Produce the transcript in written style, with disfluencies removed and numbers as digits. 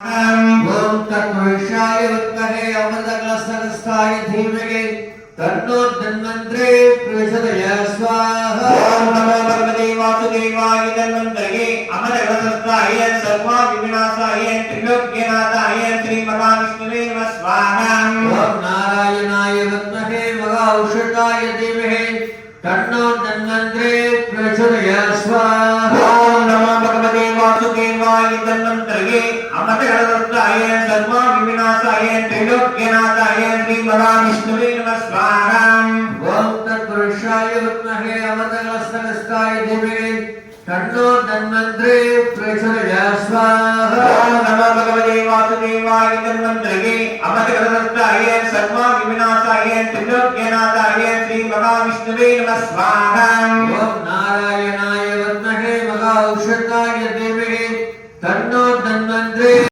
ओम तत्पुरुषाय विद्महे अमृतकलशस्थाय धीमहि तन्नो धन्वन्तरे प्रचोदयात् स्वाहा। ओम नमो भगवते वासुदेवाय धन्वन्तरे अमृतकलशस्थाय सर्वविघ्ननाशाय त्रिलोक्यनाथाय श्रीमहाविष्णुवे नमः स्वाहा। ओम नारायणाय विद्महे महाऔषधाय धीमहि तन्नो धन्वन्तरे प्रचोदयात् स्वाहा। ओम नमो भगवते वासुदेवाय धन्वन्तरे अमृतकलशस्थाय सर्वविघ्ननाशाय त्रिलोक्यनाथाय श्रीमहाविष्णुवे नमः स्वाहा। ओम तत्पुरुषाय विद्महे अमृतकलशस्थाय धीमहि तन्नो धन्वन्तरे प्रचोदयात् स्वाहा। ओम नमो भगवते वासुदेवाय धन्वन्तरे अमृतकलशस्थाय सर्वविघ्ननाशाय त्रिलोक्यनाथाय श्रीमहाविष्णुवे नमः स्वाहा।